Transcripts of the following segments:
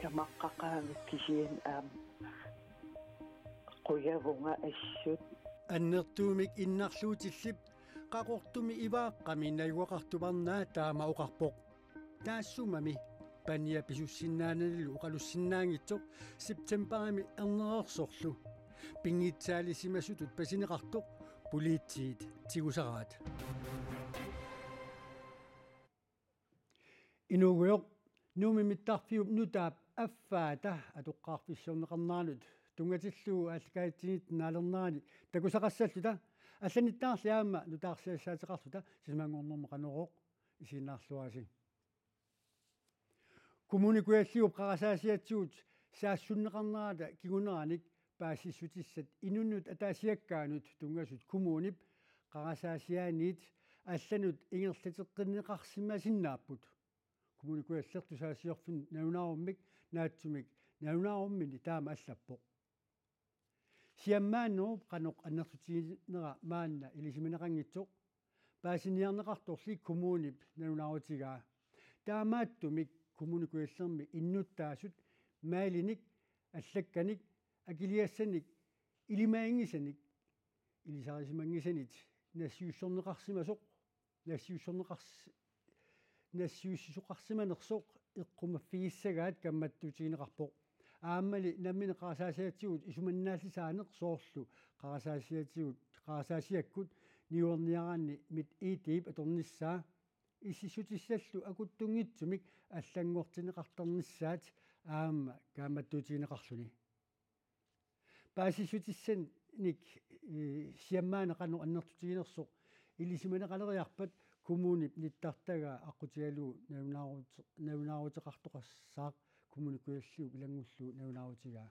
Kamaqqaqaamik kisiin quyavunga assut аннертуумик иннарлуутиллип qaqortumi ivaaqqami naiwaqartuparnaa taama oqarpoq taassumami pania pisussinnaanalilu uqalussinaangitsoq septemberami ernerersorlu pingitsaalissimasutut pasineqartoq puliitsiit tigusaraat inuguyoq nuumimittaarfiup nutaap affaata atoqqaarfissorneqarnaanut tungatilluu алкаатсинит наалернаани такусақассаллута алланиттаарли аама нутаарсиассаатеқарлута сисмангорнорма қанероқ исииннаарлуаси коммуникуаллиуп қарасаасиатсуут саассуннеқарнаата кигунераник паассиссутиссат инуннут атаасиаккаанут тунгасут коммунип қарасаасиаанит алланут ингерлатеққинеқарсимасиннааппут коммуникуаллерту саассиорфин наунааруммик наатсумик наунааруммини таама аллаппоқ сиаммааннеруп каноқ аннертутигинера маанна илисиминеқангитсоқ паасиниарнеқарторли коммунип наунаарутигаа таамааттумик коммуникуаллерми иннуттаасут маалиник аллакканик акилиассаник илимаангисаник илисарисимангисанит нассиуссорнеқарсимасоқ нассиуссисоқарсиманерсоқ эққумаффигиссагаат камматтутигинеқарпоқ ааммали наммине қарасаасиатсигут исуманнааллисаанеқ соорлу қарасаасиаккут ниуерниараанни мит итип аторниссаа иссисутиссаллу акуттунгитсумик аллангортинеқартарниссаат аама камматтутигинеқарлуни паасиссутиссан ник сиаммаане қану аннертутигинерсоқ илисиманеқалериарпат коммунип ниттартага аққутигалуу навнаарутеқартоқассаақ kommunikualliu ilangullu naunaautigaa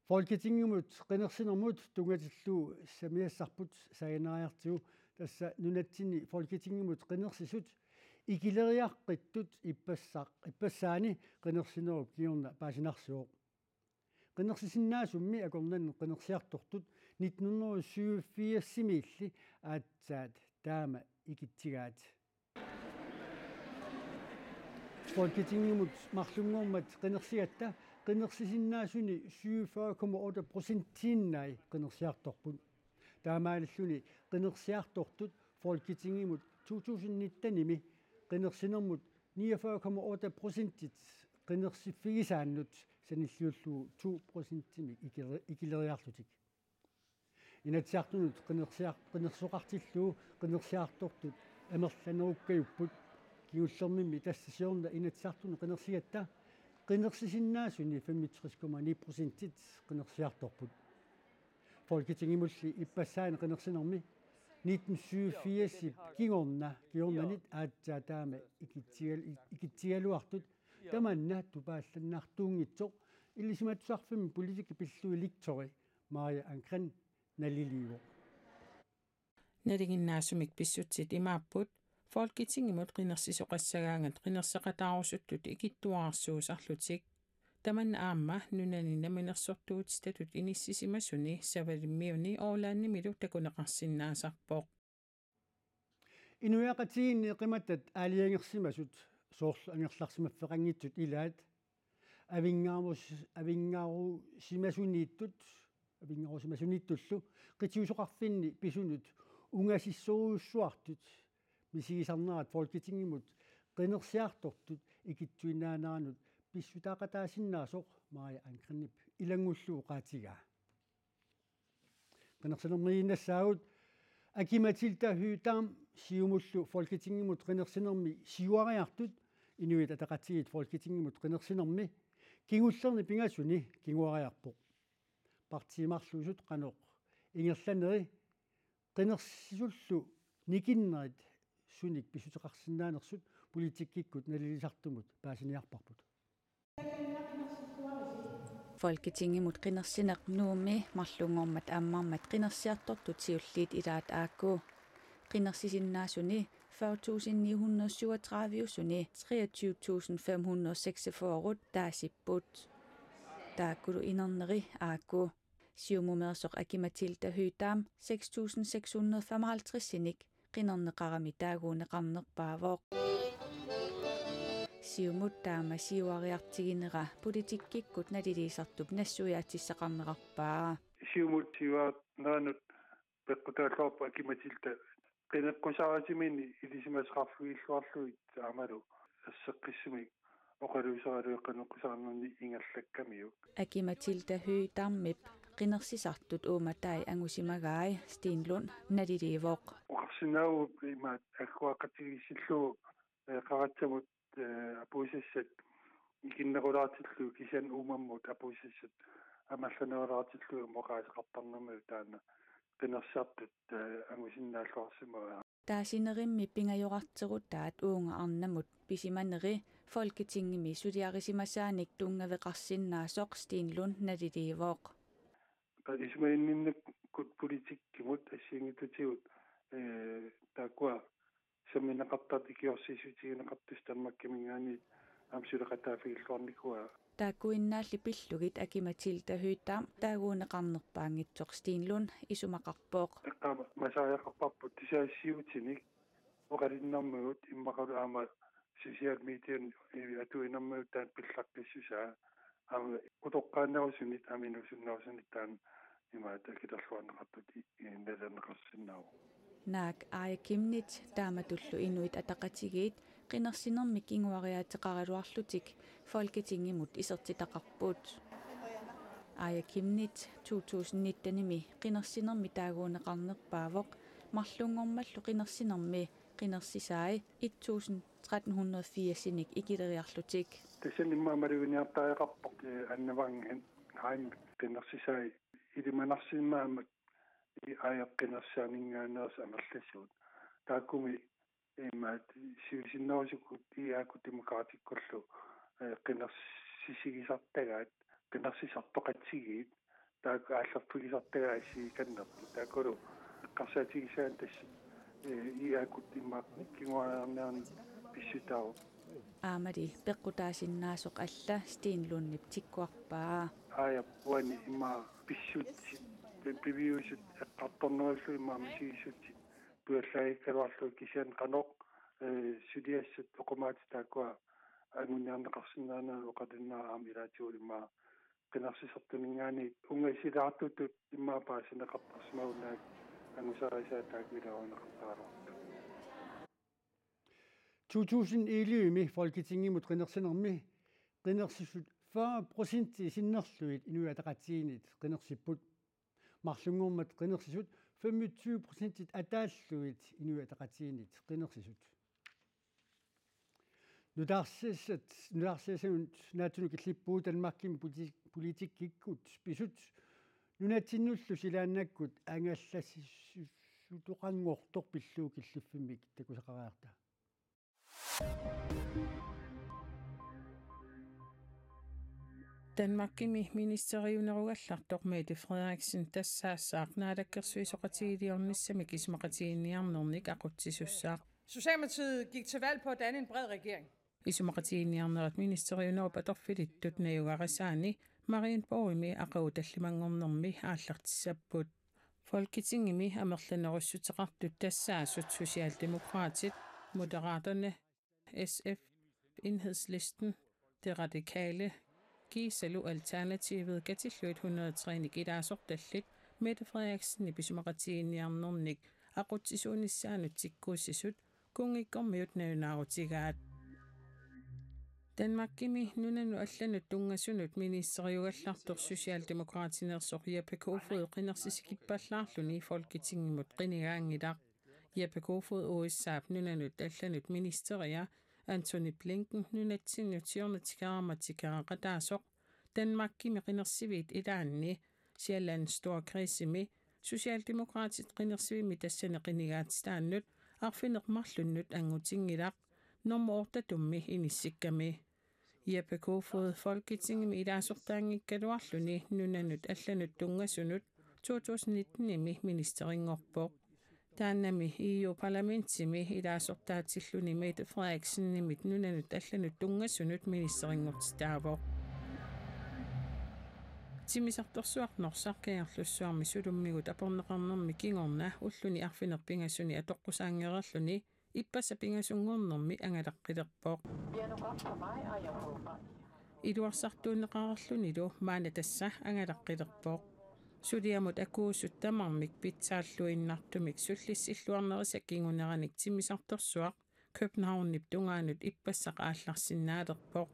Folketingumut qinерsinermut tungatilluu samiassarput saginariartigu tassa nunatsini Folketingumut qinеrsisut ikileriaqqittut ipassaani qinерsinerup kiorna paasinarsuoq qinерsisinnaasummi akornan qinерsiartortut 1947 simiilli aatsaat taama ikitsigaat Folketingumut mарлунгууммат qinерсиатта qinерсисиннаасуни 47,8%-tiinnai qinерсиарторпут таамааллуни qinерсиартортут Folketingumut 2019-ними qinерсинермут 49,8%-ит qinерсиффигисааннут саниллиуллуу 2%-тими икилериарлутик инатсиартунут qinерсоқартиллуу qinерсиартортут амерланеруккаюппут киуллермимми тассасиорна инатсартуну qinерсиатта qinерсисиннаасуни 65,9%-ит qinерсиарторпут Folketingimulli иппассаани qinерсинерми 1947 киорнанит аатсаатаама икитсигалуартут таманна тупаалланнаартуунгитсоқ иллисиматсуарфимми политики пиллуи ликтори Maria Ankren налилиуо налигиннаасумик писсутсит имааппут Folketingimut qinерсисоқассагаангат qinерсеқатаарусуттут икиттуаарсуусарлутик таман аама нунани наминерсортуут статут иниссисимасуни савалиммиуни оолааннимилу такунеқарсиннаасарпоқ инуяқатигинни қиматтат аалиангерсимасут соорлу ангерларсимаффеқангитсут илаат авингаарусимасунииттуллу қитиусоқарфинни писунут унгасиссоруйуссуартут мисигисарнерат Folketingimut qinерсиартортут икитсуинаанаранут писсутаақатаасиннаасоқ Maria Ankrenip илангуллуу qaatigaa qinерсинермииннассаагут акиматилта хютаам сиумуллу Folketingimut qinерсинерми сиуариартут инуит атақатигит Folketingimut qinерсинерми кингуллерни пингасуни кингуариарпоқ партиимарлуусут қаноқ ингерланери qinерсисуллу никиннерит суник писутеқарсинаанерсут политиккиккут налилисартумут паасиниарпарпут Folketingimut qinерсинеқ нууми марлунгууммат ааммармат qinерсиартортут сиуллиит илаат аакку qinерсисиннаасуни 40.937 усуни 23.546 таасиппут тааккулу инернери аакку сиумумерсоқ акиматилта хютаам 6.655 синик qinернеқарами таагуунеқарнерпаавоқ siumut taama siuariartiginera politikkikut naliliisartup nassuiatissaqarnerarpaa siumut siuaat naanut peqqutaallorpa akimatilta qinekkusaaratimini ilisimasqarfuilluarluit amalu asseqqissumik oqaluusaralueqqaneqqusarnerni ingallakkamiu akimatilta hy tammip qinersisartut uumatai angusimagaai Stenlund naliliivoq oqarsinau imaat akkuaqqatigisillu qaratsamut apuusassat ikinnequlaartillu kisan uumammut apuusassat амалланералаартиллу моqaасеқартарнэрму таана qinерсиартут ангусиннааллуарсима таасинеримми пингайорартерут таат уунга арнамут писиманери folketingimi сулиарисимасааник тунгавеқарсиннаасоқ Stenlund налилиивоқ исмаинниннаккут политиккимут ассиингитутигут таакуа самминеқартат икиорсисутигинеқартус таммаккимингаани амсулеқатаафигиллуарникуа таакуиннаалли пиллугит акиматилта хүйттаам таагуунеқарнерпаангитсоқ Stenlund исумақарпооқ эққама масааяқарпарпут тисаассиутиник оқалиннэрмагут иммақалу аама social media атуинэрмагут таан пиллаққиссусаа аама утоққааннерусунит аминусуннерусунит таан имаат акилерлуаннеқартут наланеқарсиннау наак аякимнит тааматуллу инуит атақатигиит qinерсинермик ингуариаатеқаралуарлутик folketingimut исертитақарпуут аякимнит 2019-ними qinерсинерми таагуунеқарнерпаавоқ марлунгормаллу qinерсинерми qinерсисаи 1380-ник икилериарлутик тассаниммаамалугиниартариақарпоқ аннаванген хаим qinерсисаи илиманарсимаамат аяккинерсаанингааnerс амерлассуут тааккуми имаат сиусиннерусукут иаакут демократиккуллу qinерсисигисартагаат qinерсисартоқатсигиит таак ааллерпугисартагааси каннерпу тааккулу эққарсаатигисаан тасси иаакут иммаақ кингуариарниарни писсутаау аамали пеққутаасиннаасоқ алла Stenlundнip тиккуарпаа ааяппуани имма писсутси пивиусут эққарторнеруллу имаамисигисутси пуаллаи калуарлу кисиан каноқ сулиассат оқумаати тааккуа ангуниарнеқарсинаанаа оқалиннаа аамилаатиулимма qinерсисертунингаани унгасилаартутут иммаапаасинеқартарсимаунаак ангусарисаа таакилауанеқартаалуарта 2011-ми folketingimut qinерсинерми qinерсисут 40% синнерлуит инуатақатсиинит qinерсиппут марлунгормат qinерсисут 25% атааллуит инуатақатсиинит qinерсисут нударсисат наатунук иллиппуу Danmarkkim политиккиккут писут нунатсиннуллу силааннаккут ангаллассутоқангортор пиллуу киллуффимик такусақариарта Danmarkimi ministeriunerugallartoq Mette Frederiksen тассаассаақ наалаккерсуисоқатигилиорниссами кисмақатигинниарнерник ақутсисусsaaq Socialdemokratiet gik til valg på at danne en bred regering. исумақатигинниарнерат министериунерупаторфилиттут наюгариссаани Marienborgimi ақауталлимангорнерми ааллартиссаппут Folketingimi амерланеруссутеқартут тассаассут Socialdemokratiet Moderaterne SF Enhedslisten Det Radikale Gisalu Alternativet gattilluit 103 gidaasordallit Mette Frederiksen ipisumaratiinniarnernik aqutsisuunissaanut tikkuussisut kungikkormiut naunаарutigaat Danmarkimi nunanu allanut tungasunut ministeriugallartor Socialdemokratinersoq Jeppe Kofod qinersisikippallaarluni Folketingimut qinigaangilaq Jeppe Kofod uissaap nunanut allanut ministeria Antony Blinken nunatsinutiornatikaarmatikaaqataasoq Danmarkimi qinersivit ilaanni Sjællands store krisimi Socialdemokratit qinersivimi tassane qinigaatistaannut arfinermarlunnut angutingilaq normortatummi inissikkami Jeppe Kofod Folketingimi ilaasortaangikkaluarluni nunanut allanut tungasunut 2019-imi ministeriingorpoq Taannami EU-parlamentimi ilaasortaatilluni Mette Frederiksen-nimit nunanut allanut tungassunut ministeriingortitaavoq timisartorsuarnorsarkiarlussuarmi sulummigut aporneqarnermi kingorna ulluni arfinerpingassuni atoqqusaangererluni ipassa pingasungornermi angalaqqilerpoq iluarsartuunneqarerluni lu maana tassa angalaqqilerpoq suliamut akuussut tamarmik pitsaalluinnartumik sullissilluarnerisa kinguneranik timisartorsuaq Københavnip tungaanut ippassaq aallarsinnaalerpoq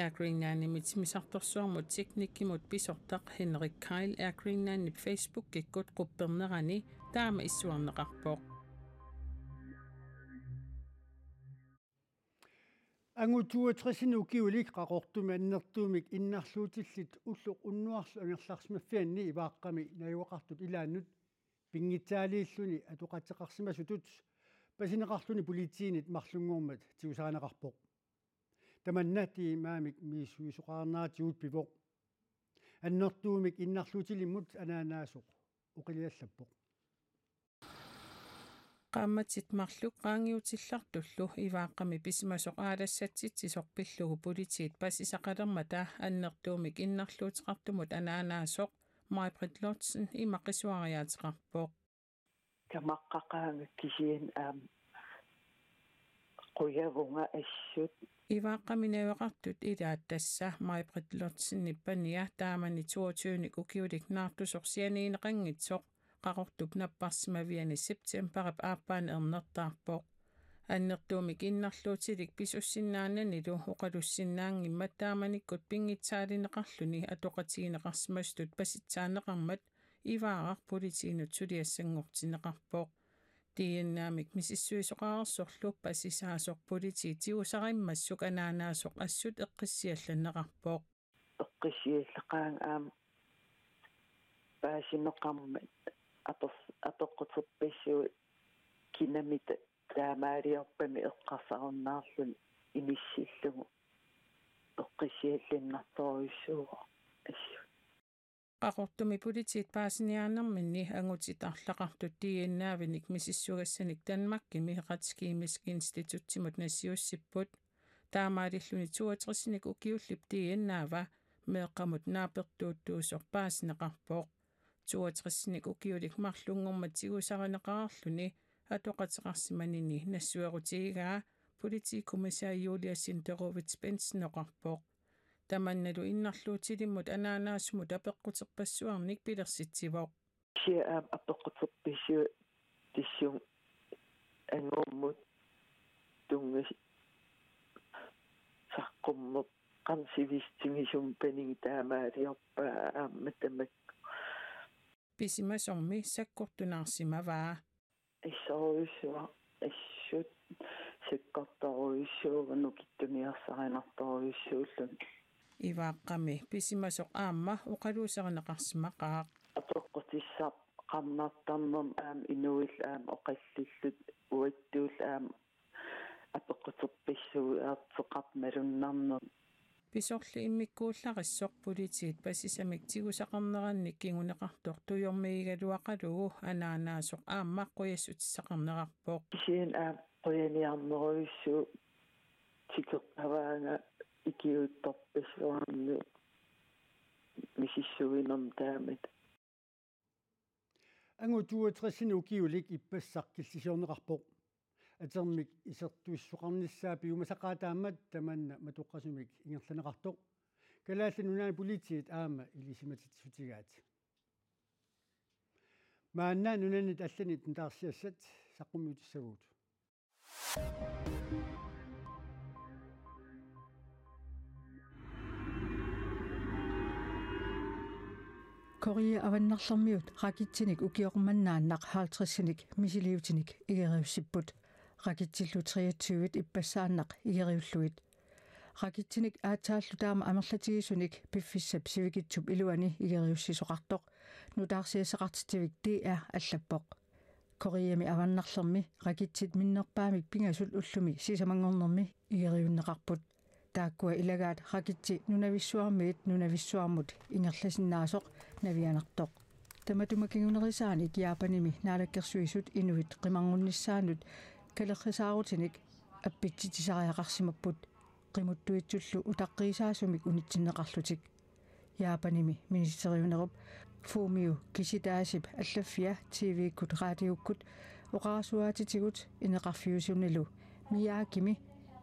Airgreennaanimit timisartorsuarmut teknikkimut pisortaq Henrik Keil Airgreennaanip Facebook-kikkut quppernerani taama issuarneqarpoq Angutuutrisiin ukiulik qaqortumi annertuumik innarluutillit ulluq unnuarlu angerlarsmaffianni ivaaqqami najuaqartut ilaannut pingitsaaliilluni atuqatseqarsimasutut pasineqarluni politiinit marlunguurmat tiusaaneqarpoq tamannati maamik miisuisuqaarnaatigut pivoq annertuumik innarluutilimut anaanaasoq uqiliallappoq qaammatsit marluk qaangiutillartullu ivaaqqami pisimasoq aalassatsit-tisorpillugu politiit pasisaqalermata annertuumik innarluutiqartumut anaanaasoq Maj-Britt Lotsen imaqisuariaatiqarpoq kamaqqaqaangak kisiin quyavunga assut ivaaqqami naveqartut ilaat tassa Maj-Britt Lotsen nippania taamani 22 ukiulik naartusorsianiineqangitsoq qaqortup napparsimaviani septemberip aappaani ernertaarpoq annertuumik innarluutilik pisussinnaananilu uqalussinnaangimmat taamanikkut pingitsaalinneqarluni atoqatigineqarsimastut pasitsaaneqarmat ivaaraq politiinut suliassangortineqarpoq tiinnaamik misissuisoqaarsorlu pasisaasoq politiitiusarimmassuk anaanaasoq assut eqqissiallanneqarpoq eqqisiilleqaang paasineqarmat atoqqutserpissu kinamit taamaaliorpami eqqarsarunnaarlun inissillugu eqqisiallinnartoruissuuqa assu qaqortumi politiit paasiniaanerminni angutitarlaqartut tiinnaavinik misissugassanik Danmarkimi Retskiimisk institutsimut nassiussipput taamaalilluni 62 ukiullip tiinnaava meeqqamut naapertuuttuusor paasineqarpoq 62 ukiulik marlungormat tigusareneqararluni atoqateqarsimanini nassuerutigaa politiikkommissar Julia Sinderovits Bensen-oqarpoq tamannalu innarluutilimut anaanaasumut apeqquterpassuarnik pilersitsivoq sia apeqquterpissu tissung angummut tungas saqqummup qansivistingisum pening taamaaliorpa aamatamak pisimasormi sakkortunaarsimavaa issooruissua assut sikkortoruissuuga nukittuniarsarinartoruissuullun ivaaqqami pisimasoq aamma uqaluusareneqarsimaqaaq atoqqutissaq qannartarnum inuil oqallillut uittuul apeqquterpissugu aarteqartmalunnarnum pisorli immikkuullarissoq politiit pasisamik tigusaqarnerannik kinguneqartor tujormiigaluaqalugu anaanaasoq aamma quyassutissaqarnerarpoq kisiin quyaniarneruissu tikeqqavaanga ikiuttorpissuarni misissuginerm taamit angutuutrisiin ukiulik ippassaq killisiorneqarpoq atermik isertuissuqarnissaa piumasaqaataammat tamanna matuqqasumik ingerlaneqartoq kalaallununaani politiit aama ilisimatitsutigaat maannaa nunanit allanit ntaarsiassat saqqummiutissaguut Korea avannarlarmiut rakitsinik ukiormannaannaq 50-sinik misiliutinik igeriussipput rakitsillu 23 ippasaannaq igeriulluit rakitsinik aataallu taama amerlatigisunik piffissap sivikitsup iluani igeriussisoqartoq nutaarsiaseqartitivik DR allappoq Koreami avannarlarmi rakitsit minnerpaamik pingasul ullumi sisamangornermi igeriunneqarput taakkua ilagaat rakitsi nunavissuarmut ingerlasinaasoq navianartoq tamatumakingunerisaani Japanimi naalakkersuisut inuit qimangunnissaanut kalerrisaarutinik appitsitsisariaqarsimapput qimuttuitsullu utaqqiisaasumik unitsinneqarlutik Japanimi ministeriunerup Fumio Kishida-sip allaffia TV-kut radiukkut oqarasuaatitigut ineqarfiusunnilu miyaakimi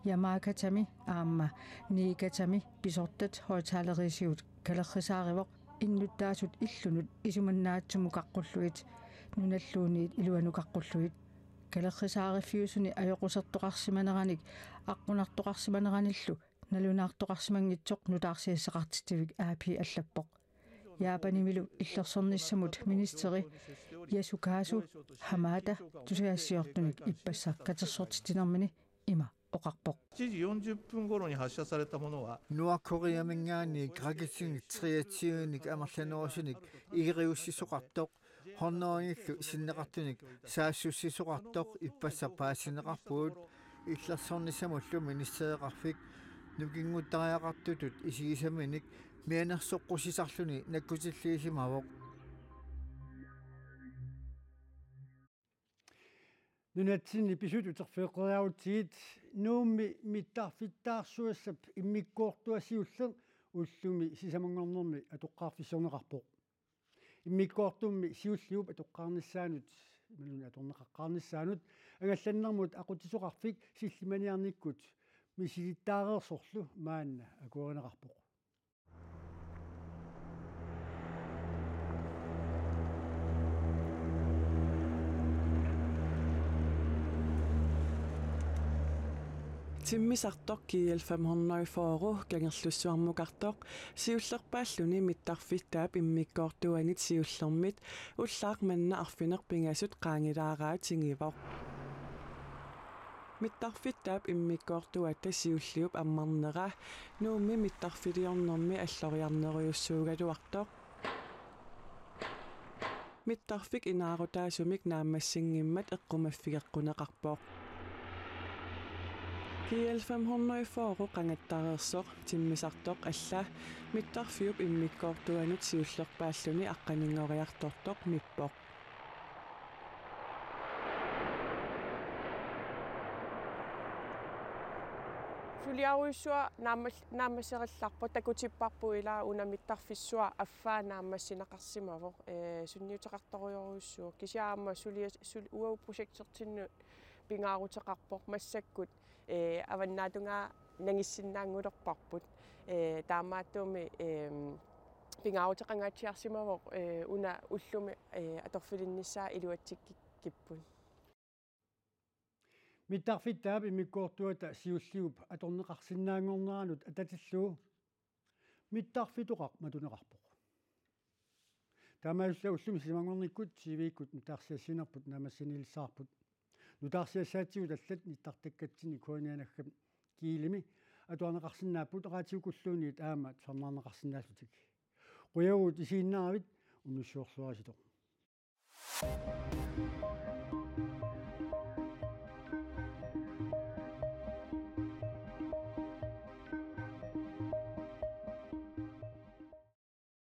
yamaakatami aamma niikatami pisortat hoitaalerisiut kalerrisaarivoq innuttaasut illunut isumannaatsumu qaqqulluit nunalluuniit iluanukaqqulluit kalerrisaarifiusuni ajoqusartoqarsimaneranik aqunartoqarsimaneranillu nalunaartoqarsimangitsoq nutaarsiassaqartitivik aapi allappoq yaapanimilu illersornissamut ministeri yasukaasu hamata tusiassiortunik ippassaq katersortitinermini ima oqarpoq 7時40分頃に発射されたものは Nuakkoreamingaani Gragising Triatiunik amarlanerussunik igeriussisoqartoq hornerangillu sinneqartunik saassussisoqartoq ippassapaassineqarpuut illersornissamullu ministeriqarfik nukinguttariaqartutut isigisaminik mianersoqqusisarluni nakkutilliisimavoq nunatsinni pisut uterfeeqeriarutiit nuummi mittarfittaarsuassap immikkoortuasiulleq ullumi sisamangornermi atoqqaarfissorneqarpoq immikkoortummi siulliup atoqqaarnissaanut imaluni atorneqaqqaarnissaanut angallannermut aqutisoqarfik sillimaniarnikkut misilittaareersorlu maanna akuarineqarpoq Timmisartoq kiil 500 fooru kangerlussuarmukartoq siullerpaalluni mittarfittaap immikkoortuanit siullermit ullaaq manna arfinerpingasut qaangilaaraat singivoq mittarfittaap immikkoortuatta siulliup ammarnera nuummi mittarfiliornermi alloriarneriussuugaluartoq mittarfik inaarutaasumik naammassingimmat eqqumaffigeqquneqarpoq kiil 500 fooru qangattareersoq timmisartoq alla mittarfiup immikkoortuanut siullerpaalluni aqqaningoriartortoq mippoq Suliaruissua naammasserillarpo takutipparpu ilaa unamittarfissua affaa naammassinaqarsimavo sunniuteqartoriuruissuu kisiaamma uauprojektertinnu pingaaruteqarpoq massakkut avannaatungaa nangissinnaangulerparput taamaattuumi pingaaruteqangaatiarsimavoq una ullumi atorfilinnissaa iluatsikkippun mittarfittaap immikkoortuata siulliup atorneqarsinnaangorneranut atatilluu mittarfituqaq matuneqarpoq taamaalulla ullumi simangornikkut siviikkut nutaarsiassinerput naamassinilissаарput nutaarsiassaatsigut allat nittartakkatsini kuanianaggam kiilimi atuarneqarsinnaapput aqaatiukulluuniit aama farnaarneqarsinnaallutik quyagut isiinnaravit unussuorluarasitoq